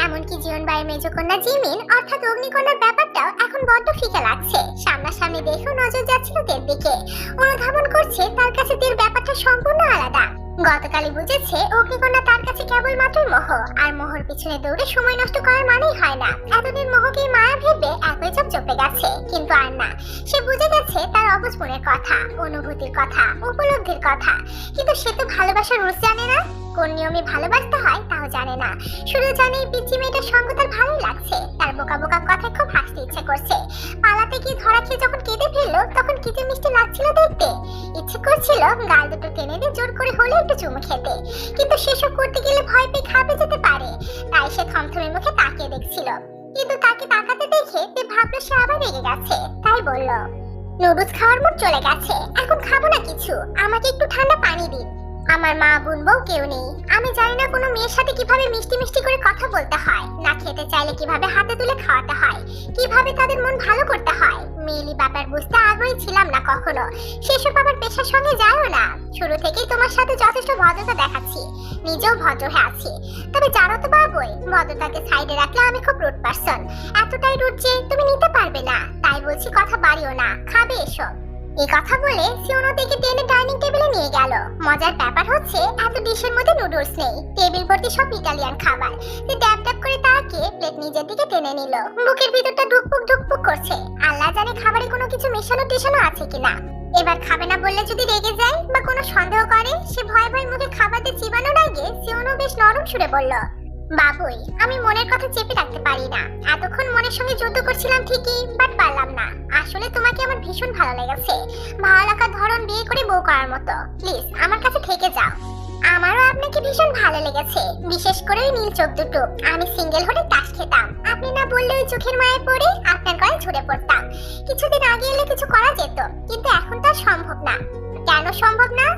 এমনকি জীবন বাড়ির মেজকন্যা জিমিন অর্থাৎ অগ্নিকন্যার ব্যাপারটাও এখন বড্ড ফিকে লাগছে। সামনাসামনি দেখেও নজর যাচ্ছিল তের দিকে, অনুধাবন করছে তার কাছে তের ব্যাপারটা সম্পূর্ণ আলাদা। গতকালই বুঝেছে অগ্নিকন্যা তার কাছে কেবল মাত্রই মোহ, আর মোহর পিছনে দৌড়ে সময় নষ্ট করার মানেই হয় না। এতদিন মোহকে মায়া ভেবে একই চাপ চপে গেছে, কিন্তু আর না। সে বুঝে গেছে তার অবুঝ মনের কথা, অনুভূতির কথা, উপলব্ধির কথা। কিন্তু সে তো ভালোবাসার রুলস জানে না, কোন নিয়মে ভালোবাসতে হয় তাও জানে না। শুধু জানে এই পিচ্চি মেয়েটার সঙ্গ তার ভালোই লাগছে। তার বোকা বোকা কথায় খুব হাসতে ইচ্ছে করছে। পালাতে গিয়ে ধরা খেয়ে যখন কেঁদে ফেললো তখন কি যে মিষ্টি লাগছিল দেখতে। ইচ্ছে করছিল গাল দুটো টেনে দিয়ে জোর করে হলে একটু চুমু খেতে, কিন্তু সেসব করতে গেলে ভয় পেয়ে খাবে যেতে পারে। তাই সে থমথমে মুখে তাকিয়ে দেখছিল। কিন্তু তাকে তাকাতে দেখে তে ভাবলো সে আবার রেগে গেছে, তাই বলল, নুডলস খাওয়ার মুড চলে গেছে, এখন খাবো না কিছু, আমাকে একটু ঠান্ডা পানি দিন। আমার মা বোন বউ কেউ নেই। আমি জানি না কোনো মেয়ের সাথে কিভাবে মিষ্টি মিষ্টি করে কথা বলতে হয়, না খেতে চাইলে কিভাবে হাতে তুলে খাওয়াতে হয়, কিভাবে তাদের মন ভালো করতে হয়। মেয়েলি ব্যাপার বুঝতে আগ্রহী ছিলাম না কখনো, সেসব আবার পেশার সঙ্গে যায়ও না। শুরু থেকেই তোমার সাথে যথেষ্ট ভদ্রতা দেখাচ্ছি, নিজেও ভদ্র হয়ে আছি। তবে জানো তো বাবুই, ভদ্রতাকে সাইডে রাখলে আমি খুব রুড পারসন। এতটাই রুড যে তুমি নিতে পারবে না। তাই বলছি কথা বাড়িও না, খাবে এসো। এই কথা বলে সিওন ওদেরকে টেনে ডাইনিং টেবিলে নিয়ে গেল। মজার ব্যাপার হচ্ছে এত ডিশের মধ্যে নুডলস নেই, টেবিল ভর্তি সব ইটালিয়ান খাবার। সে ড্যাব ড্যাব করে তাকে প্লেট নিজের দিকে টেনে নিল। বুকের ভিতরটা ঢুকপুক ঢুকপুক করছে। আল্লাহ জানে খাবারে কোনো কিছু মেশানো টেশানো আছে কিনা। এবার খাবে না বললে যদি রেগে যায় বা কোনো সন্দেহ করে, সে ভয় ভয় মুখে খাবার দিয়ে চিবানোর আগে সিওনও বেশ নরম সুরে বলল, বাবুই, আমি মনের কথা চেপে রাখতে পারি না। এতক্ষণ মনের সঙ্গে যুদ্ধ করছিলাম ঠিকই, বাট পারলাম না। আসলে তোমাকে আমার ভীষণ ভালো লেগেছে। ভালো লাগার ধরন বিয়ে করে বউ করার মতো। প্লিজ আমার কাছে থেকে যাও। আমারও আপনাকে ভীষণ ভালো লেগেছে, বিশেষ করে ওই নীল চোখ দুটো। আমি সিঙ্গেল হলে টাস খেতাম। আপনি না বললে ওই চোখের মায়ে পড়ে আপনার গলায় ঝরে পড়তাম। কিছুদিন আগে এলে কিছু করা যেত, কিন্তু এখন তো আর সম্ভব না। কেন সম্ভব না?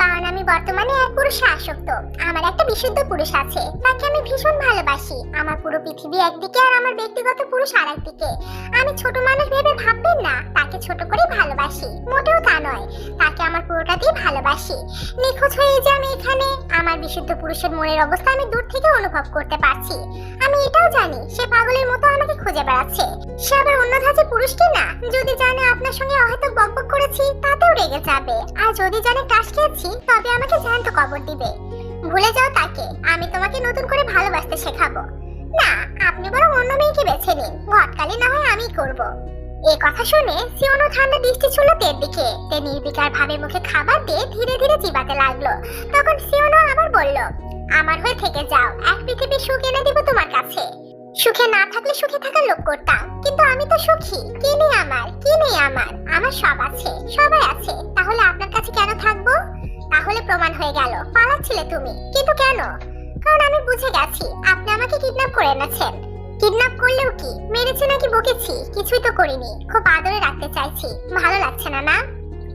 কারণ আমি বর্তমানে এক পুরুষে আসক্ত। আমার একটা বিশুদ্ধ পুরুষ আছে, তাকে আমি ভীষণ ভালোবাসি। আমার পুরো পৃথিবী একদিকে আর আমার ব্যক্তিগত পুরুষ আরেকদিকে। আমি ছোট মানুষ ভেবে ভাববেন না তাকে ছোট করে ভালোবাসি, মোটেও তা নয়। তাকে আমার পুরোটা দিয়ে ভালোবাসি। নিখোঁজ হয়ে যে আমি এখানে, আমার বিশুদ্ধ পুরুষের মনের অবস্থা আমি দূর থেকে অনুভব করতে পারছি। আমি এটাও জানি সে পাগলের মতো আমাকে খুঁজে বেড়াচ্ছে। সে আবার অন্য ধাঁচের পুরুষ কিনা। যদি জানে আপনার সঙ্গে হয়তো বকবক করেছি, তাতেও রেগে যাবে। আর যদি জানে টাস খেয়েছি, তবে আমাকে জ্যান্ত কবর দিবে। ভুলে যাও তাকে। আমি তোমাকে নতুন করে ভালোবাসতে শেখাবো। না, আপনি বরং অন্য মেয়েকে বেছে নিন। ঘটকালি না হয় আমি করব। এই কথা শুনে সিওনো ঠান্ডা দৃষ্টি ছিল তের দিকে। তে নির্বিকার ভাবে মুখে খাবার দিয়ে ধীরে ধীরে চিবাতে লাগলো। তখন সিওনো আবার বলল, আমার হয়ে থেকে যাও। এক পৃথিবীর সুখ এনে দিব তোমার কাছে। সুখে না থাকলে সুখে থাকার লোক করতাম, কিন্তু আমি তো সুখী। কি নেই আমার, কি নেই আমার? আমার সব আছে, সবাই আছে। তাহলে আপনার কাছে কেন থাকবো? তাহলে প্রমাণ হয়ে গেল পালাচ্ছিলে তুমি। কিন্তু কেন? কারণ আমি বুঝে গেছি আপনি আমাকে কিডন্যাপ করে এনেছেন। কিডন্যাপ করলেও কি, মেরেছে নাকি বকেছি? কিছুই তো করিনি। খুব আদরে রাখতে চাইছি। ভালো লাগছে না না?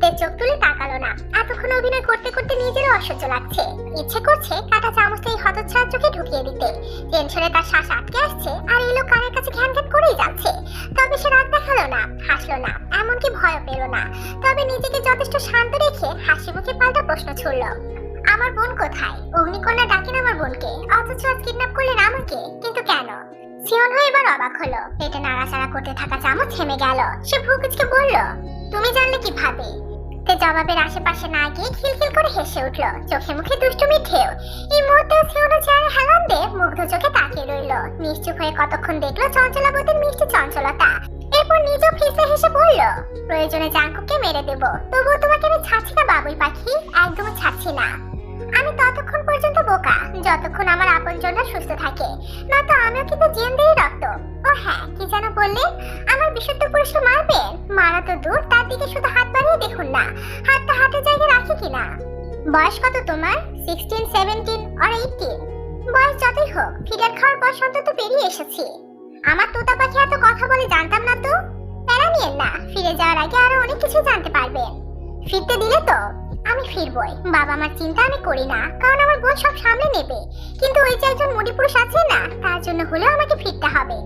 তে চোখ তুলে তাকালো না। এতক্ষণ অভিনয় করতে করতে নিজেরও অসহ্য লাগছে। ইচ্ছে করছে কাটা চামচটা এই হতচ্ছাড়ার চোখে ঢুকিয়ে দিতে। টেনশনে তার শ্বাস আটকে আসছে আর এই লোক কানের কাছে ঘ্যান ঘ্যান করেই যাচ্ছে। তবে সে রাগ দেখালো না, হাসলো না, এমনকি ভয়ও পেল না। তবে নিজেকে যথেষ্ট শান্ত রেখে হাসি মুখে পাল্টা প্রশ্ন ছুড়ল, আমার বোন কোথায়? অগ্নিকন্যা ডাকেন আমার বোনকে, অথচ আজ কিডন্যাপ করলেন আমাকে। কিন্তু কেন? সিওন হয়ে এবার অবাক হলো। পেটে নাড়াচাড়া করতে থাকা চামচ থেমে গেল। সে ভ্রুকুচকে বলল, তুমি জানলে কিভাবে? তে জবাবের আশেপাশে না গিয়ে খিলখিল করে হেসে উঠল, চোখে মুখে দুষ্টুমি ঢেউ। এই মুহূর্তে সিওনো চেয়ারে হেলান দিয়ে মুগ্ধ চোখে তাকিয়ে রইল। নিশ্চুপ হয়ে কতক্ষণ দেখলো চঞ্চলাবতীর মিষ্টি চঞ্চলতা। এরপর নিজেও ফিসে হেসে বলল, প্রয়োজনে জাঙ্কুকে মেরে দেব, তবুও তোমাকে আমি ছাড়ছি না বাবুই পাখি, একদমই ছাড়ছি না। আমি ততক্ষণ পর্যন্ত বোকা যতক্ষণ আমার আপনজনরা সুস্থ থাকে, নয়তো আমিও কিন্তু জেনদেরই রক্ত। ও হ্যাঁ, কি যেন বললেন? আমার বিশুদ্ধ পুরুষকে মারবেন? মারা তো দূর, তার দিকে শুধু হাত বাড়িয়ে দেখুন না, হাতটা হাতের জায়গায় রাখি কিনা। বয়স কত তোমার? 16, 17 or 18? বয়স যতই হোক, ফিডার খাওয়ার বয়স অন্তত পেরিয়ে এসেছি। আমার তোতা পাখি এত কথা বলে জানতাম না তো। প্যারা নিয়েন না, ফিরে যাওয়ার আগে আরো অনেক কিছু জানতে পারবেন। ফিরতে দিলে তো? আমি ফিরবই। বাবা মার চিন্তা আমি করি না, কারণ আমার বোন সব সামলে নেবে। কিন্তু ওই যে একজন মুড়ি পুরুষ আছে না, তার জন্য হলেও আমাকে ফিরতে হবে।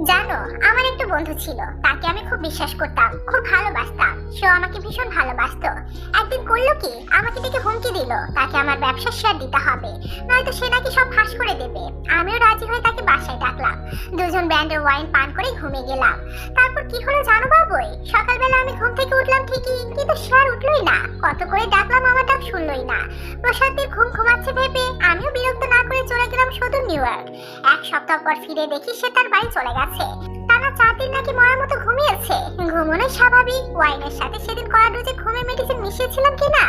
জানো, আমার একটা বন্ধু ছিল, তাকে আমি খুব বিশ্বাস করতাম, খুব ভালোবাসতাম। সেও আমাকে ভীষণ ভালোবাসতো। একদিন করলো কি, আমাকে ডেকে হুমকি দিল তাকে আমার ব্যবসার শেয়ার দিতে হবে, নয়তো সে নাকি সব ফাঁস করে দেবে। আমিও রাজি হয়ে তাকে বাসায় ডাকলাম। দুজন ব্র্যান্ডের ওয়াইন পান করে ঘুমিয়ে গেলাম। তারপর কি হলো জানো বাবুই? সকালবেলা আমি ঘুম থেকে উঠলাম ঠিকই, কিন্তু সে আর উঠলোই না। কত করে ডাকলাম, আমার ডাক শুনলোই না। প্রসাদের ঘুম ঘুমাচ্ছে ভেবে আমিও বিরক্ত না করে চলে গেলাম সুদূর নিউ ইয়র্ক। এক সপ্তাহ পর ফিরে দেখি সে তার বাড়ি চলে গেছে। টানা 4 দিন নাকি মরার মতো ঘুমিয়েছে। ঘুমানোই স্বাভাবিক। ওয়াইনের সাথে সেদিন করা ডোজে ঘুমের মেডিসিন মিশিয়েছিলাম কিনা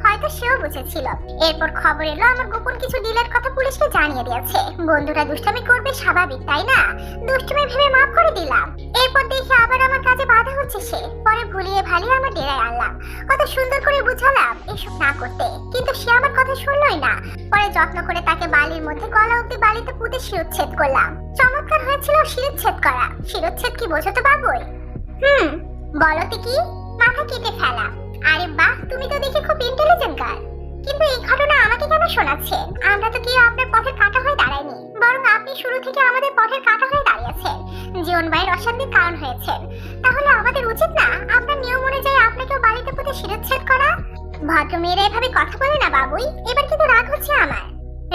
হয়তো সেও বুঝেছিল। এরপর খবর এলো আমার গোপন কিছু ডিলের কথা পুলিশকে জানিয়ে দিয়েছে। বন্ধুরা দুষ্টামি করবে, স্বাভাবিক তাই না? দুষ্টুমি ভেবে মাফ করে দিলাম। এরপর দেখি আবার আমার কাজে বাধা হচ্ছে সে। পরে ভুলিয়ে ভালিয়ে আমার ডেরায় আনলাম। কত সুন্দর করে বুঝালাম এসব না করতে, কিন্তু সে আমার কথা শুনলই না। পরে যত্ন করে তাকে বালির মধ্যে গলা অব্দি বালিতে পুঁতে শিরোচ্ছেদ করলাম। চমৎকার হয়েছিল শিরোচ্ছেদ করা। শিরোচ্ছেদ কি বোঝো তো বাবুই? বলতে কি? মাথা কেটে ফেলা। আরে বাহ, তুমি তো দেখি খুব ইন্টেলিজেন্ট গার্ল। কিন্তু এই ঘটনা আমাকে কেন শোনাচ্ছেন? আমরা তো কেউ আপনার পথের কাঁটা হয়ে দাঁড়ায়নি, বরং আপনি শুরু থেকে আমাদের পথের কাঁটা হয়ে দাঁড়িয়েছেন। জীবন ভাইয়ের অশান্তির কারণ হয়েছেন। তাহলে আমাদের উচিত না আপনার নিয়ম অনুযায়ী আপনাকেও বাড়িতে পুঁতে শিরোচ্ছেদ করা? ভদ্র মেয়েরা এভাবে কথা বলে না বাবুই। এবার কিন্তু রাগ হচ্ছে আমার।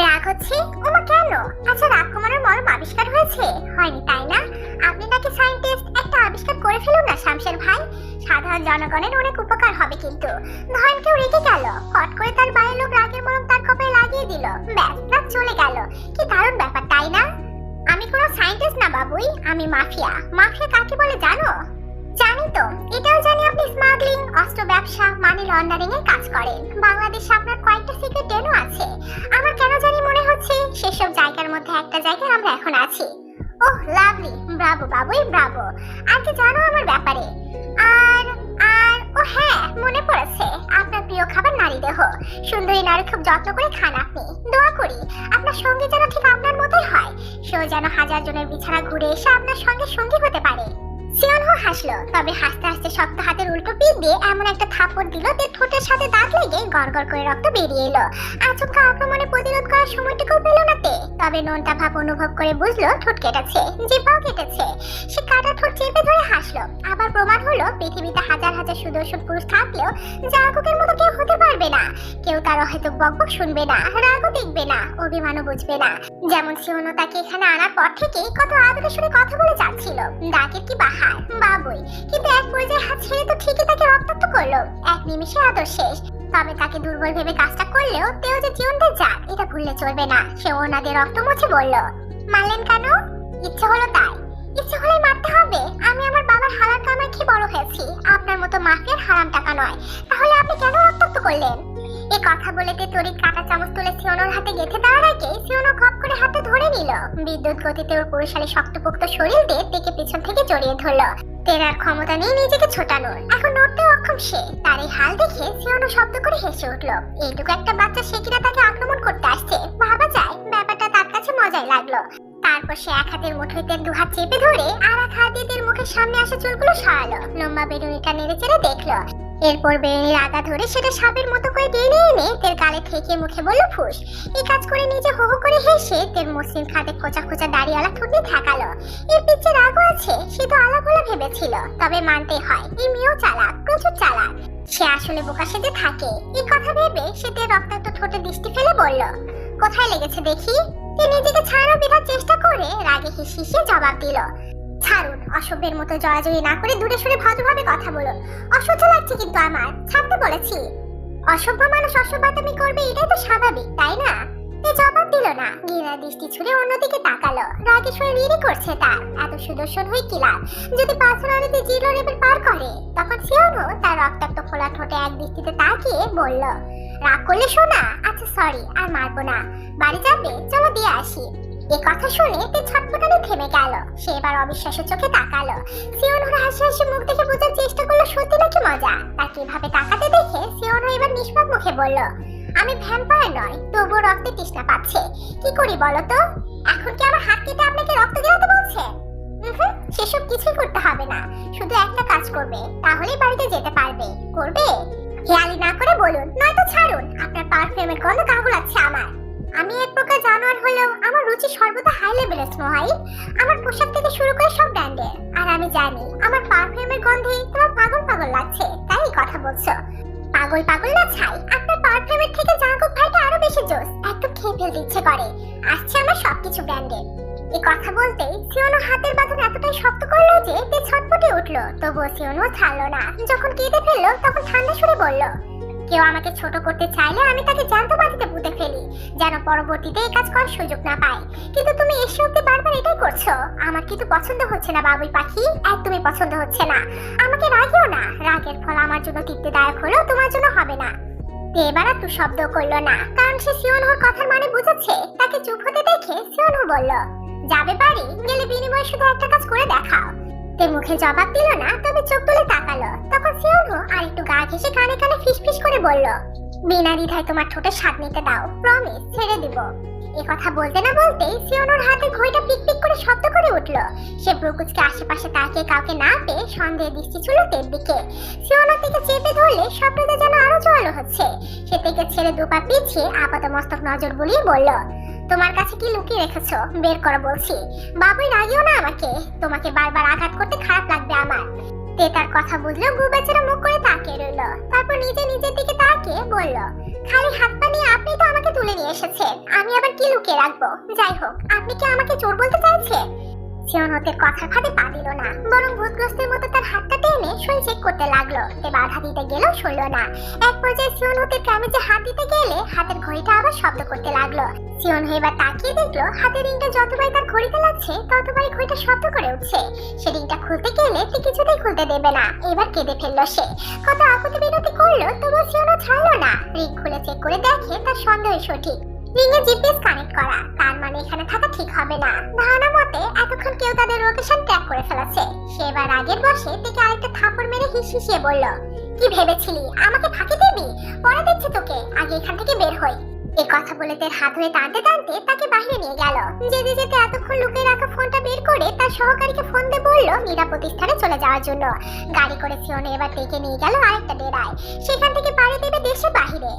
রাগ হচ্ছে? ওমা কেন? আচ্ছা, রাগ কমানোর মলম আবিষ্কার হয়েছে? হয়নি তাই না? আপনি নাকি সায়েন্টিস্ট, একটা একটা আবিষ্কার করে ফেলুন না শামশের ভাই, সাধারণ জনগণের অনেক উপকার হবে। কিন্তু ধরেন কেউ রেগে গেল, হট করে তার বাড়ির লোক রাগের মলম তার কপালে লাগিয়ে দিল, ব্যাস রাগ চলে গেল। কি দারুণ ব্যাপার, তাই না? আমি কোনো সায়েন্টিস্ট না বাবুই, আমি মাফিয়া। মাফিয়া কাকে বলে জানো? জানি তো, এটাও জানি আপনি স্মাগলিং, অস্ত্র ব্যবসা, মানি লন্ডারিং এর কাজ করেন। বাংলাদেশে আপনার কয়েকটা সিক্রেট ডেনও আছে। আমার কেন জানি মনে হচ্ছে সেসব জায়গার মধ্যে একটা জায়গায় আমরা এখন আছি। ওহ লাভলি, ব্রাভো বাবুই ব্রাভো। আর কি জানো আমার ব্যাপারে? আর আর ও হ্যাঁ, মনে পড়েছে, আপনার প্রিয় খাবার নারী দেহ। সুন্দরী নারী খুব যত্ন করে খান আপনি। দোয়া করি আপনার সঙ্গী যেন ঠিক আপনার মতোই হয়, সেও যেন হাজার জনের বিছানা ঘুরে এসে আপনার সঙ্গে সঙ্গী হতে পারে। সিওনহো হাসলো, তবে হাসতে হাসতে শক্ত হাতের উল্টো পিঠ দিয়ে এমন একটা থাপড় দিল যে ঠোঁটের সাথে দাঁত লেগে গড়গড় করে রক্ত বেরিয়ে এলো। আচমকা আক্রমণে প্রতিরোধ করার সময়টুকু পেল না তে, তবে নোনতা ভাব অনুভব করে বুঝলো ঠোঁট কেটেছে, জিহ্বাও কেটেছে। সে কাটা ঠোঁট চেপে ধরে হাসলো। আবার প্রমাণ হলো পৃথিবীতে হাজার হাজার সুদর্শন পুরুষ থাকলেও জাগকের মতো কেউ হতে পারবে না। কেউ তার হয়তো বকবক শুনবে না, রাগও দেখবে না, অভিমানও বুঝবে না। যেমন সিওনো তাকে এখানে আনার পর থেকেই কত আদরে সুরে কথা বলে যাচ্ছিল, ডাকের কি বাহার বাবুই। কিন্তু এক পর্যায়ে হাত ছেড়ে তো ঠিকই তাকে রক্তাক্ত করলো, এক নিমিষে আদর শেষ। তবে তাকে দুর্বল ভেবে কাজটা করলেও তেও যে জীবনটা যাক এটা ভুললে চলবে না। সে ওনাদের রক্ত মুছে বলল, মারলেন কেন? ইচ্ছে হলো তাই। ইচ্ছে হলেই মারতে হবে? আমি আমার বাবার হালাল কামাই খেয়ে বড় হয়েছি, আপনার মতো মাফিয়ার হারাম টাকা নয়। তাহলে আপনি কেন রক্তাক্ত করলেন? এ কথা বলে তে তড়িৎ কাঁটা চামচ তুলে সিওনোর হাতে গেঁথে দেওয়ার আগে সিওনো খপ করে হাতে ধরে নিল। বিদ্যুৎ গতিতে ওর পুরুষালী শক্তপোক্ত শরীর দিয়ে তেকে পিছন থেকে জড়িয়ে ধরলো। তেরার ক্ষমতা নেই নিজেকে ছোটানোর, এখন নড়তেও অক্ষম সে। তার এই হাল দেখে সিওনো শব্দ করে হেসে উঠল। এইটুকু একটা বাচ্চা সে কিনা তাকে আক্রমণ করতে আসছে, ভাবা যায়। ব্যাপারটা তার কাছে মজাই লাগলো। তারপর সে এক হাতের মুঠোয় দু হাত চেপে ধরে আর এক হাত দিয়ে মুখের সামনে আসা চুলগুলো সরালো। লম্বা বেরুনিটা নেড়ে চেড়ে দেখলো। এরপর বেরুনির আগা ধরে সেটা সাপের মতো করে টেনে এনে তের গালে ঠেকে মুখে বলল ফুস। এই কাজ করে নিজে হো হো করে হেসে তের মসৃণ খাতে খোঁচা খোঁচা দাড়িওয়ালা ঠুটে থাকালো। এর পিছে রাগও আছে, সে তো আলাগুলা ভেবেছিল। তবে মানতে হয় এই মেয়েও চালাক, প্রচুর চালাক। সে আসলে বোকা সেজে থাকে। এই কথা ভেবে সে তের রক্তাক্ত ঠোঁটে দৃষ্টি ফেলে বলল, কোথায় লেগেছে দেখি? তে নিজেকে ছাড়ানো বিধার চেষ্টা করে রাগে হিসিয়ে জবাব দিল, ছাড়ুন। অসভ্যের মতো জড়াজড়ি না করে দূরে সরে ভদ্রভাবে কথা বলুন। অসহ্য লাগছে কিন্তু আমার, ছাড়তে বলেছি। অসভ্য মানুষ অসভ্যতামি করবে, এটাই তো স্বাভাবিক, তাই না? এ জবাব দিল না, ঘৃণার দৃষ্টি ছুড়ে অন্যদিকে তাকালো। রাগে সরে রিরি করছে তার। এত সুদর্শন হয়ে কি লাভ যদি পার্সোনালিটি জিরো লেভেল পার করে? তখন সিওনো তার রক্তাক্ত ফোলা ঠোঁটে এক দৃষ্টিতে তাকিয়ে বলল, রাগ করলে শোনা? আচ্ছা সরি, আর মারবো না। বাড়ি যাবে? চলো দিয়ে আসি। এই কথা শুনে তে ছটফটানি থেমে গেল। সে এবার অবিশ্বাস্য চোখে তাকালো। সিওনোর হাসি হাসি মুখ দেখে বোঝার চেষ্টা করলো সত্যি নাকি মজা। তাকে এভাবে তাকাতে দেখে সিওনো এবার নিষ্পাপ মুখে বলল, আমি ভ্যাম্পায়ার নয়, তবুও রক্তে তৃষ্ণা পাচ্ছে। কি করি বলো তো? এখন কি আমার হাত কেটে আপনাকে রক্ত গেলাতে বলছে? সেসব কিছুই করতে হবে না, শুধু একটা কাজ করবে, তাহলেই বাড়িতে যেতে পারবে। করবে? হেয়ালি না করে বলুন, নয়তো ছাড়ুন। আপনার পারফিউমের গন্ধ কাগুলাচ্ছে আমার। আমি এক প্রকার জানোয়ার হলেও আমার রুচি সর্বদা হাই লেভেলের স্নোহাই। আমার পোশাক থেকে শুরু করে সব ব্র্যান্ডের। আর আমি জানি আমার পারফিউমের গন্ধে তোমার পাগল পাগল লাগছে, তাই এই কথা বলছো। পাগল পাগল না ছাই, আপনার পারফিউমের থেকে জাঙ্কুক ভাইটা আরো বেশি জোস। একটু খেয়ে ফেলতে ইচ্ছে করে। আসছে আমার সবকিছু ব্র্যান্ডের। এই কথা বলতেই সিওনো হাতের বাঁধন এতটাই শক্ত করলো যে তে ছটফটে উঠলো। তবুও সিওনো ছাড়লো না। যখন কেঁদে ফেললো তখন ঠান্ডা সুরে বলল, কেউ আমাকে ছোট করতে চাইলে আমি তাকে জ্যান্ত বাতিতে পুঁতে ফেলি, যেন পরবর্তীতে এই কাজ করার সুযোগ না পায়। কিন্তু তুমি এসে অব্দি বারবার এটাই করছো। আমার কিন্তু পছন্দ হচ্ছে না বাবুই পাখি, একদমই পছন্দ হচ্ছে না। আমাকে রাগিও না। রাগের ফল আমার জন্য তৃপ্তিদায়ক হলেও তোমার জন্য হবে না। এবার আর তু শব্দ করলো না, কারণ সে সিওনোর কথার মানে বুঝেছে। তাকে চুপ হতে দেখে সিওনো বলল, যাবে বাড়ি? গেলে বিনিময়ে শুধু একটা কাজ করে দেখাও। তে মুখে জবাব দিল না, তবে চোখ তুলে তাকালো। তখন সিওনো আর একটু গা ঘেঁষে কানে কানে ফিসফিস করে বলল, বিনা দ্বিধায় তোমার ঠোঁটে স্বাদ নিতে দাও, প্রমিস, ছেড়ে দিব। এই কথা বলতে না বলতেই সিওনোর হাতে ঘড়িটা পিক পিক করে শব্দ করে উঠল। সে ব্রুকুচকে আশেপাশে তাকিয়ে কাউকে না পেয়ে সন্দেহের দৃষ্টি ছিল তের দিকে। সিওনোর দিকে চেপে ধরলে স্বপ্নটা যেন আরো জোরালো হচ্ছে। সে থেকে ছেড়ে দুপা পিছিয়ে আপাত মস্তক নজর বুলিয়ে বলল, তোমার কাছে কি লুকিয়ে রেখেছো? বের করো বলছি। বাবুই রাগিও না আমাকে, তোমাকে বারবার আঘাত করতে খারাপ লাগবে আমার। তে তার কথা বুঝলো, গু বেচারা মুখ করে তাকিয়ে রইল। তারপর নিজের দিকে তাকিয়ে বলল, খালি হাত পা নিয়ে আপনি তো আমাকে তুলে নিয়ে এসেছেন, আমি আবার কি লুকিয়ে রাখবো? যাই হোক, আপনি কি আমাকে চোর বলতে চাইছেন? সিয়ন হতের কথার ফাঁদে পা দিল না, বরং ভূতগ্রস্তের মতো তার হাতটা টেনে শরীর চেক করতে লাগলো। তে বাধা দিতে গেলেও সরল না। এক পর্যায়ে সিয়ন হতের কামিজে হাত দিতে গেলে হাতের ঘড়িটা আবার শব্দ করতে লাগলো। সিয়ন এবার তাকিয়ে দেখলো হাতের রিংটা যতবারই তার ঘড়িতে লাগছে ততবারই ঘড়িটা শব্দ করে উঠছে। সে রিংটা খুলতে গেলে তে কিছুতেই খুলতে দেবে না। এবার কেঁদে ফেললো সে। কত আকুতি বিনতি করলো তবুও সিয়নও ছাড়লো না। রিং খুলে চেক করে দেখে তার সন্দেহ সঠিক। রিংয়ে জিপিএস কানেক্ট করা, তার মানে এখানে থাকা ঠিক হবে না। ধারণা মতে এতক্ষণ কেউ তাদের লোকেশন ট্র্যাক করে ফেলেছে। সে এবার আগের বসে থেকে আরেকটা থাপড় মেরে হিসিয়ে বলল, কি ভেবেছিলি আমাকে ফাঁকি দিবি? পরে দেখছি তোকে, আগে এখান থেকে বের হই। এই কথা বলে তার হাত ধরে টানতে টানতে তাকে বাইরে নিয়ে গেল। যেতে যেতে এতক্ষণ লুকিয়ে রাখা ফোনটা বের করে তার সহকারীকে ফোন দিয়ে বলল নিরাপদ স্থানে চলে যাওয়ার জন্য। গাড়ি করে সিয়ন এবার ডেকে নিয়ে গেল আরেকটা ডেরায়। সেখান থেকে পাড়ি দেবে দেশের বাহিরে।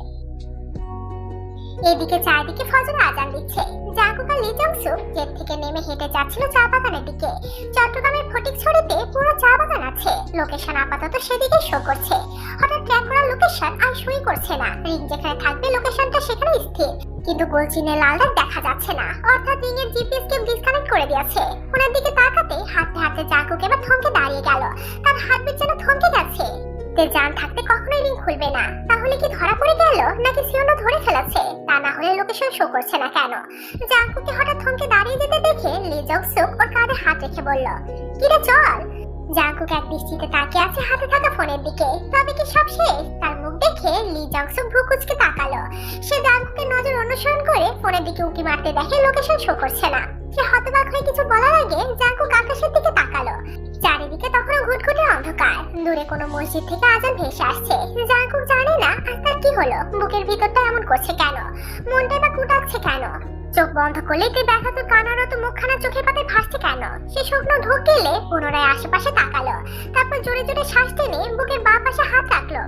এদিকে চারদিকে ফজর আজান দিচ্ছে। জাঙ্কুক আর লি জংসুক জেট থেকে নেমে হেঁটে যাচ্ছিল চা বাগানের দিকে। চট্টগ্রামের ফটিকছড়িতে পুরো চা বাগান আছে। লোকেশন আপাতত সেদিকে শো করছে। হঠাৎ ট্র্যাক করা লোকেশন আর শোই করছে না। রিং যেখানে থাকবে লোকেশনটা সেখানে স্থির, কিন্তু গোলচিনের লাল দাগ দেখা যাচ্ছে না। অর্থাৎ রিং এর জিপিএস কে ডিসকানেক্ট করে দিয়েছে। ওনার দিকে তাকাতে হাঁটতে হাঁটতে জাঙ্কুক এবার থমকে দাঁড়িয়ে গেল। তার হার্টবিট যেন থমকে গেছে। তে জান থাকতে কখনোই রিং খুলবে না। তাহলে কি ধরা পড়ে গেল নাকি সিয়নও ধরে ফেলেছে? তা না হলে লোকেশন শো করছে না কেন? জাঙ্কুকে হঠাৎ থমকে দাঁড়িয়ে যেতে দেখে লি জংসুক ওর কাঁধে হাত রেখে বলল, কিরে চল। জাঙ্কুক এক দৃষ্টিতে তাকিয়ে আছে হাতে থাকা ফোনের দিকে। তবে কি সব শেষ? তার মুখ দেখে লি জংসুক ভ্রু কুঁচকে তাকালো। সে জাঙ্কুকের নজর অনুসরণ করে ফোনের দিকে উঁকি মারতে দেখে লোকেশন শো করছে না। সে হতবাক হয়ে কিছু বলার আগে জাঙ্কুক আকাশের দিকে তাকালো। চারিদিকে তখনও ঘুটঘুটে অন্ধকার। দূরে কোনো মসজিদ থেকে আজান ভেসে আসছে। জাঙ্কুক জানে না আজ তার কি হলো। বুকের ভিতরটা এমন করছে কেন? মনটা বা কুটাচ্ছে কেন? চোখ বন্ধ করলে তে দেখা তো কানারত মুখখানা চোখের পাতায় ভাসছে কেন? সে শুকনো ঢোক গেলে পুনরায় আশেপাশে তাকালো। তারপর জোরে জোরে শ্বাস টেনে বুকের বাঁ পাশে হাত রাখলো।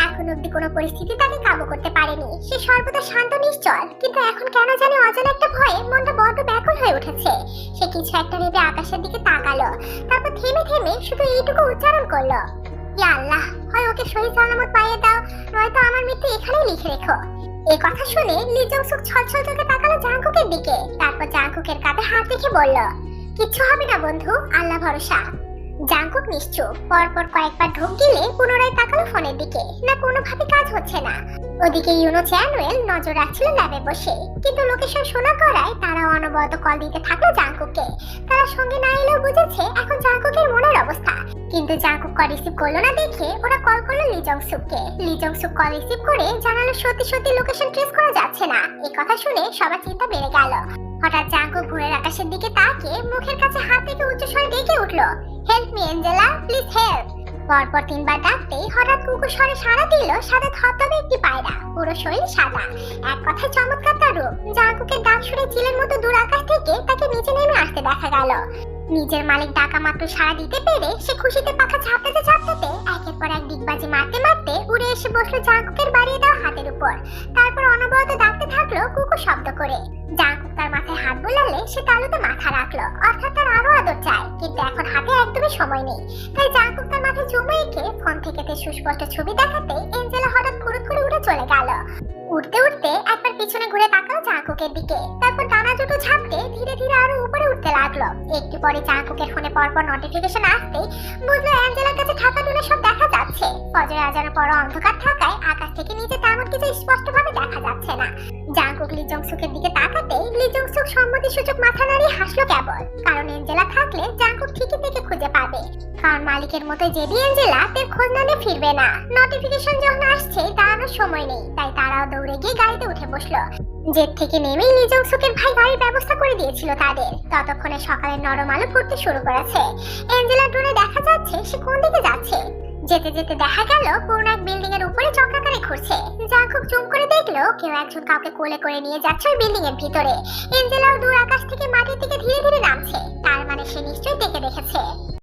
এখন অব্দি কোনো পরিস্থিতি তাকে কাবু করতে পারেনি। সে সর্বদা শান্ত নিশ্চল, কিন্তু এখন কেন জানি অজানা একটা ভয়ে মনটা বড্ড ব্যাকুল হয়ে উঠেছে। সে কিছু একটা ভেবে আকাশের দিকে তাকালো। তারপর থেমে থেমে শুধু এইটুকু উচ্চারণ করলো, ইয়া আল্লাহ, হয় ওকে সহি সালামত পাইয়ে দাও, নয়তো আমার মৃত্যু এখানেই লিখে রেখো। এই কথা শুনে লি জংসুক ছলছল চোখে তাকালো জাঙ্কুকের দিকে। তারপর জাঙ্কুকের কাঁধে হাত রেখে বলল, কিচ্ছু হবে না বন্ধু, আল্লাহ ভরসা। জাঙ্কুক নিশ্চুপ। পরপর কয়েকবার ঢোক গিলে পুনরায় তাকালো ফোনের দিকে। না, কোনোভাবে কাজ হচ্ছে না। ওদিকে ইউনো চ্যানুয়েল নজর রাখছিল ল্যাবে বসে, কিন্তু লোকেশন শোনা করায় তারা অনবরত কল দিতে থাকলো জাঙ্কুককে। তারা সঙ্গে না এলেও বুঝেছে এখন জাঙ্কুকের মনের অবস্থা। কিন্তু জাঙ্কুক কল রিসিভ করলো না দেখে ওরা কল করলো লি জংসুককে। লি জংসুক কল রিসিভ করে জানালো সত্যি সত্যি লোকেশন ট্রেস করা যাচ্ছে না। এই কথা শুনে সবার চিন্তা বেড়ে গেল। হঠাৎ জাঙ্কুক ভোরের আকাশের দিকে তাকিয়ে মুখের কাছে হাত রেখে উচ্চস্বরে ডেকে উঠলো, help me Angela, please help. পরপর তিনবার ডাকতেই হঠাৎ কুকুর স্বরে সাড়া দিল সাদা থপথপে একটি পায়রা। পুরো শরীর সাদা, এক কথায় চমৎকার তার রূপ। জাঙ্কুকের ডাক শুনে চিলের মতো দূর আকাশ থেকে তাকে নিচে নেমে আসতে দেখা গেল। নিজের মালিক ডাকা মাত্র সাড়া দিতে পেরে সে খুশিতে পাখা ঝাপটাতে ঝাপটাতে একের পর এক ডিগবাজি মারতে মারতে উড়ে এসে বসলো জাঙ্কুকের বাড়িয়ে দেওয়া হাতের উপর। তারপর অনবরত ডাকতে থাকলো কুকুর শব্দ করে। জাঙ্কুক তার মাথায় হাত বোলালে সে তালুতে মাথা রাখলো, অর্থাৎ তার আরো আদর চায়। কিন্তু এখন হাতে একদমই সময় নেই। তাই জাঙ্কুক তার মাথায় চুমু এঁকে ফোন থেকে তে সুস্পষ্ট ছবি দেখাতে এঞ্জেলা হঠাৎ ফুরুত করে উড়ে চলে গেল। উঠতে উঠতে একবার পিছনে ঘুরে তাকালো জাঙ্কুকের দিকে। তারপর ডানা দুটো ঝাপটে ধীরে ধীরে আরো উপরে উঠতে লাগলো। একটু পরে জাঙ্কুকের ফোনে পরপর নোটিফিকেশন আসতেই বুঝলো অ্যাঞ্জেলার কাছে ঢাকা টুনে সব দেখা যাচ্ছে। ফজর আজানের পর অন্ধকার থাকায় আকাশ থেকে নিচে তেমন কিছু স্পষ্টভাবে দেখা যাচ্ছে না। জাঙ্কুক লি জংসুকের দিকে তাকাতেই লি জংসুক সম্মতিসূচক মাথা নাড়িয়ে হাসলো কেবল। কারণ এঞ্জেলা থাকলে জাঙ্কুক ঠিকই থেকে খুঁজে পাবে। কারণ মালিকের মতো জেদি এঞ্জেলা তার খোঁজ না নিয়ে ফিরবে না। নোটিফিকেশন যখন আসছে দাঁড়ানোর সময় নেই, তাই তারাও দৌড়ে গিয়ে গাড়িতে উঠে বসলো। জেট থেকে নেমেই লি জংসুকের ভাই গাড়ির ব্যবস্থা করে দিয়েছিল তাদের। ততক্ষণে সকালের নরম আলো ফুটতে শুরু করেছে। এঞ্জেলা ড্রোনে দেখা যাচ্ছে সে কোন দিকে যাচ্ছে। যেতে যেতে দেখা গেল পুরনো এক বিল্ডিং এর উপরে চক্রাকারে ঘুরছে। জাঙ্কুক জুম করে দেখলো কেউ একজন কাউকে কোলে করে নিয়ে যাচ্ছে ওই বিল্ডিং এর ভিতরে। এঞ্জেলাও দূর আকাশ থেকে মাটির দিকে ধীরে ধীরে নামছে। তার মানে সে নিশ্চয়ই দেখেছে।